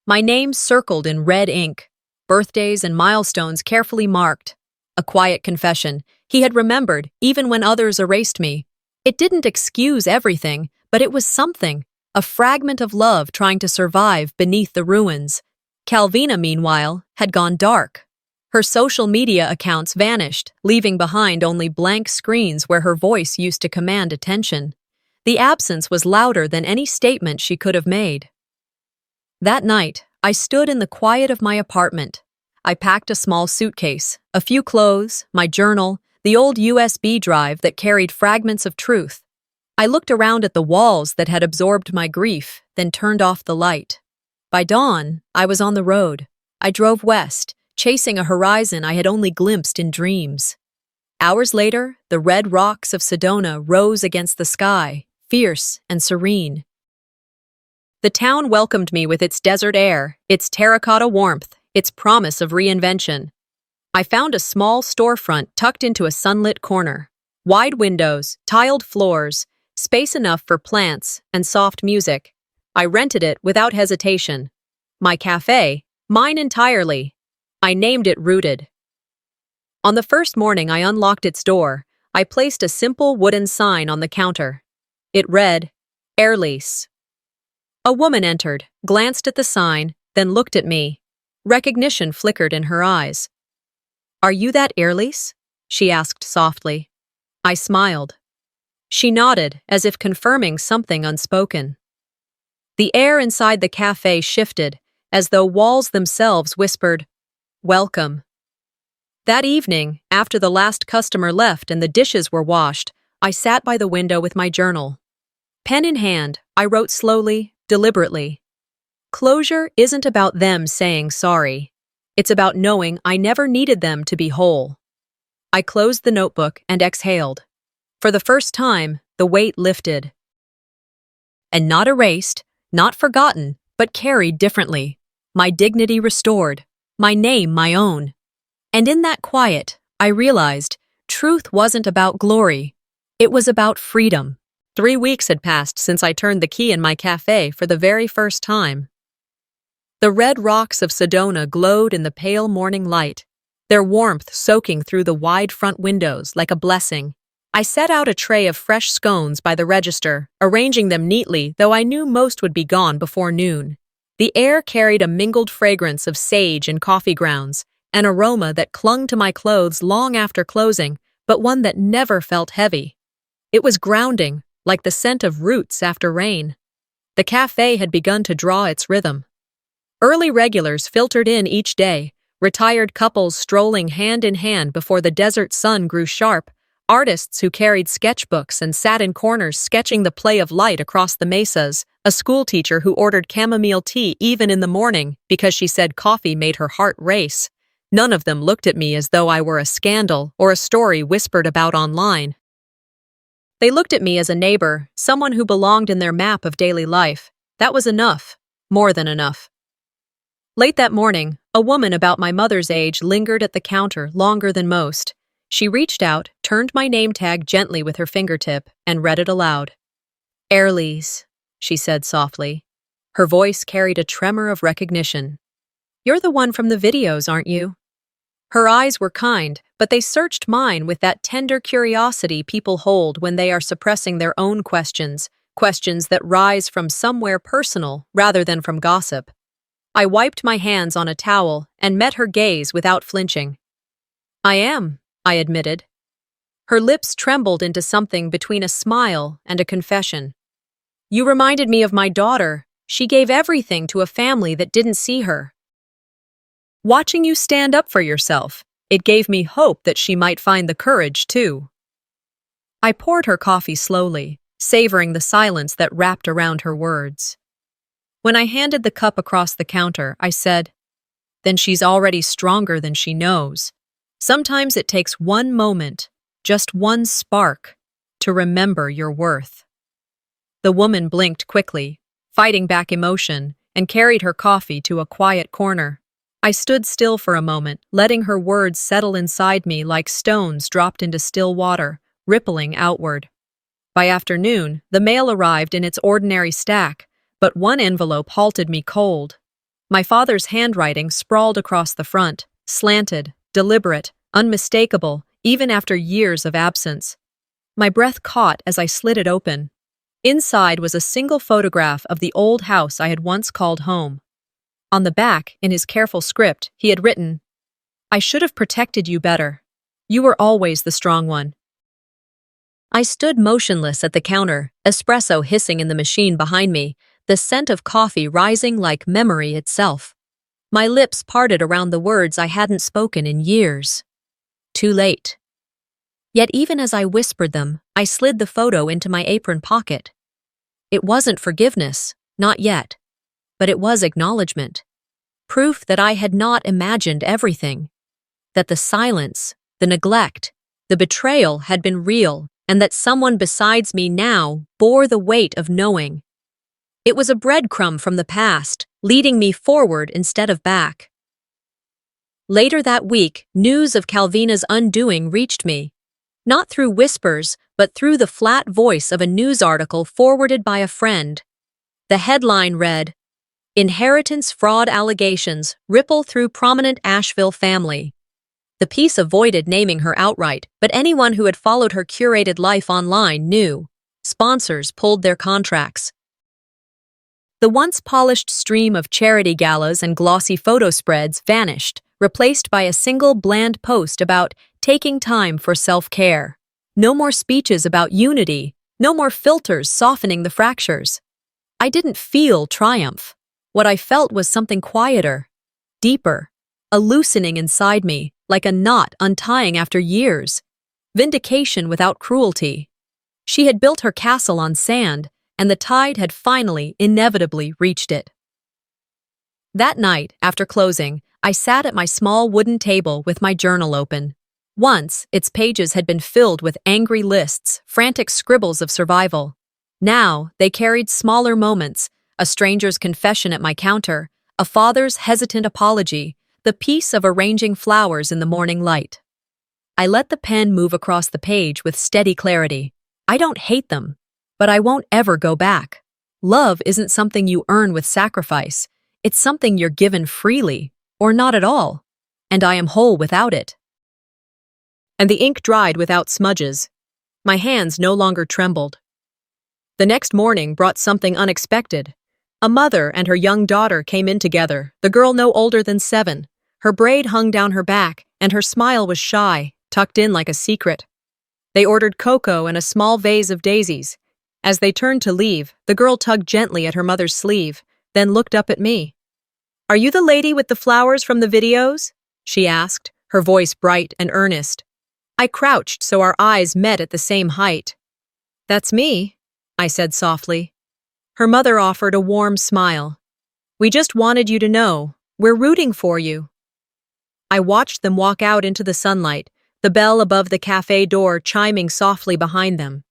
My name circled in red ink, birthdays and milestones carefully marked. A quiet confession. He had remembered, even when others erased me. It didn't excuse everything, but it was something, a fragment of love trying to survive beneath the ruins. Calvina, meanwhile, had gone dark. Her social media accounts vanished, leaving behind only blank screens where her voice used to command attention. The absence was louder than any statement she could have made. That night, I stood in the quiet of my apartment. I packed a small suitcase, a few clothes, my journal, the old USB drive that carried fragments of truth. I looked around at the walls that had absorbed my grief, then turned off the light. By dawn, I was on the road. I drove west, chasing a horizon I had only glimpsed in dreams. Hours later, the red rocks of Sedona rose against the sky, fierce and serene. The town welcomed me with its desert air, its terracotta warmth, its promise of reinvention. I found a small storefront tucked into a sunlit corner. Wide windows, tiled floors, space enough for plants and soft music. I rented it without hesitation. My cafe, mine entirely. I named it Rooted. On the first morning I unlocked its door, I placed a simple wooden sign on the counter. It read, Air Lease. A woman entered, glanced at the sign, then looked at me. Recognition flickered in her eyes. Are you that Air Lease? She asked softly. I smiled. She nodded, as if confirming something unspoken. The air inside the cafe shifted, as though walls themselves whispered, Welcome. That evening, after the last customer left and the dishes were washed, I sat by the window with my journal. Pen in hand, I wrote slowly, deliberately. Closure isn't about them saying sorry. It's about knowing I never needed them to be whole. I closed the notebook and exhaled. For the first time, the weight lifted. And not erased, not forgotten, but carried differently. My dignity restored, my name my own. And in that quiet, I realized truth wasn't about glory. It was about freedom. 3 weeks had passed since I turned the key in my cafe for the very first time. The red rocks of Sedona glowed in the pale morning light, their warmth soaking through the wide front windows like a blessing. I set out a tray of fresh scones by the register, arranging them neatly, though I knew most would be gone before noon. The air carried a mingled fragrance of sage and coffee grounds, an aroma that clung to my clothes long after closing, but one that never felt heavy. It was grounding, like the scent of roots after rain. The cafe had begun to draw its rhythm. Early regulars filtered in each day, retired couples strolling hand in hand before the desert sun grew sharp, artists who carried sketchbooks and sat in corners sketching the play of light across the mesas, a schoolteacher who ordered chamomile tea even in the morning because she said coffee made her heart race. None of them looked at me as though I were a scandal or a story whispered about online. They looked at me as a neighbor, someone who belonged in their map of daily life. That was enough, more than enough. Late that morning, a woman about my mother's age lingered at the counter longer than most. She reached out, turned my name tag gently with her fingertip, and read it aloud. Airleys, she said softly. Her voice carried a tremor of recognition. You're the one from the videos, aren't you? Her eyes were kind, but they searched mine with that tender curiosity people hold when they are suppressing their own questions, questions that rise from somewhere personal rather than from gossip. I wiped my hands on a towel and met her gaze without flinching. I am, I admitted. Her lips trembled into something between a smile and a confession. You reminded me of my daughter. She gave everything to a family that didn't see her. Watching you stand up for yourself, it gave me hope that she might find the courage too. I poured her coffee slowly, savoring the silence that wrapped around her words. When I handed the cup across the counter, I said, Then she's already stronger than she knows. Sometimes it takes one moment, just one spark, to remember your worth. The woman blinked quickly, fighting back emotion, and carried her coffee to a quiet corner. I stood still for a moment, letting her words settle inside me like stones dropped into still water, rippling outward. By afternoon, the mail arrived in its ordinary stack, but one envelope halted me cold. My father's handwriting sprawled across the front, slanted, deliberate, unmistakable, even after years of absence. My breath caught as I slid it open. Inside was a single photograph of the old house I had once called home. On the back, in his careful script, he had written, I should have protected you better. You were always the strong one. I stood motionless at the counter, espresso hissing in the machine behind me, the scent of coffee rising like memory itself. My lips parted around the words I hadn't spoken in years. Too late. Yet even as I whispered them, I slid the photo into my apron pocket. It wasn't forgiveness, not yet, but it was acknowledgement. Proof that I had not imagined everything. That the silence, the neglect, The betrayal had been real, and that someone besides me now bore the weight of knowing. It was a breadcrumb from the past, leading me forward instead of back. Later that week, news of Calvina's undoing reached me. Not through whispers, but through the flat voice of a news article forwarded by a friend. The headline read, "Inheritance fraud allegations ripple through prominent Asheville family." The piece avoided naming her outright, but anyone who had followed her curated life online knew. Sponsors pulled their contracts. The once polished stream of charity galas and glossy photo spreads vanished, replaced by a single bland post about taking time for self-care. No more speeches about unity, no more filters softening the fractures. I didn't feel triumph. What I felt was something quieter, deeper, a loosening inside me, like a knot untying after years. Vindication without cruelty. She had built her castle on sand, and the tide had finally, inevitably reached it. That night, after closing, I sat at my small wooden table with my journal open. Once, its pages had been filled with angry lists, frantic scribbles of survival. Now, they carried smaller moments, a stranger's confession at my counter, a father's hesitant apology, the peace of arranging flowers in the morning light. I let the pen move across the page with steady clarity. I don't hate them, but I won't ever go back. Love isn't something you earn with sacrifice. It's something you're given freely, or not at all, and I am whole without it. And the ink dried without smudges. My hands no longer trembled. The next morning brought something unexpected. A mother and her young daughter came in together, the girl no older than 7. Her braid hung down her back, and her smile was shy, tucked in like a secret. They ordered cocoa and a small vase of daisies. As they turned to leave, the girl tugged gently at her mother's sleeve, then looked up at me. "Are you the lady with the flowers from the videos?" she asked, her voice bright and earnest. I crouched so our eyes met at the same height. "That's me," I said softly. Her mother offered a warm smile. "We just wanted you to know, we're rooting for you." I watched them walk out into the sunlight, the bell above the cafe door chiming softly behind them.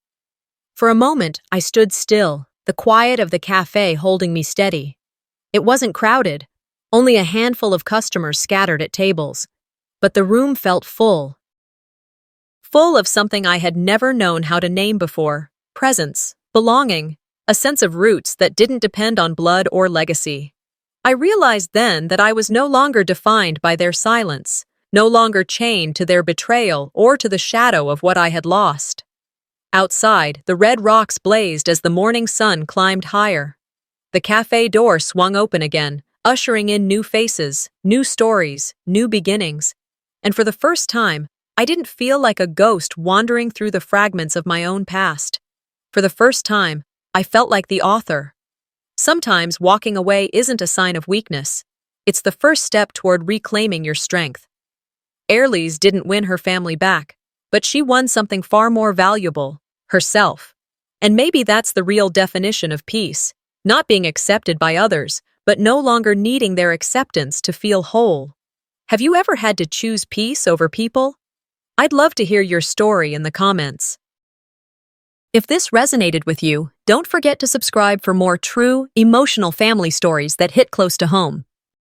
For a moment, I stood still, the quiet of the cafe holding me steady. It wasn't crowded, only a handful of customers scattered at tables. But the room felt full. Full of something I had never known how to name before: presence, belonging, a sense of roots that didn't depend on blood or legacy. I realized then that I was no longer defined by their silence, no longer chained to their betrayal or to the shadow of what I had lost. Outside, the red rocks blazed as the morning sun climbed higher. The cafe door swung open again, ushering in new faces, new stories, new beginnings. And for the first time, I didn't feel like a ghost wandering through the fragments of my own past. For the first time, I felt like the author. Sometimes walking away isn't a sign of weakness. It's the first step toward reclaiming your strength. Airlie's didn't win her family back, but she won something far more valuable: herself. And maybe that's the real definition of peace, not being accepted by others, but no longer needing their acceptance to feel whole. Have you ever had to choose peace over people? I'd love to hear your story in the comments. If this resonated with you, don't forget to subscribe for more true, emotional family stories that hit close to home.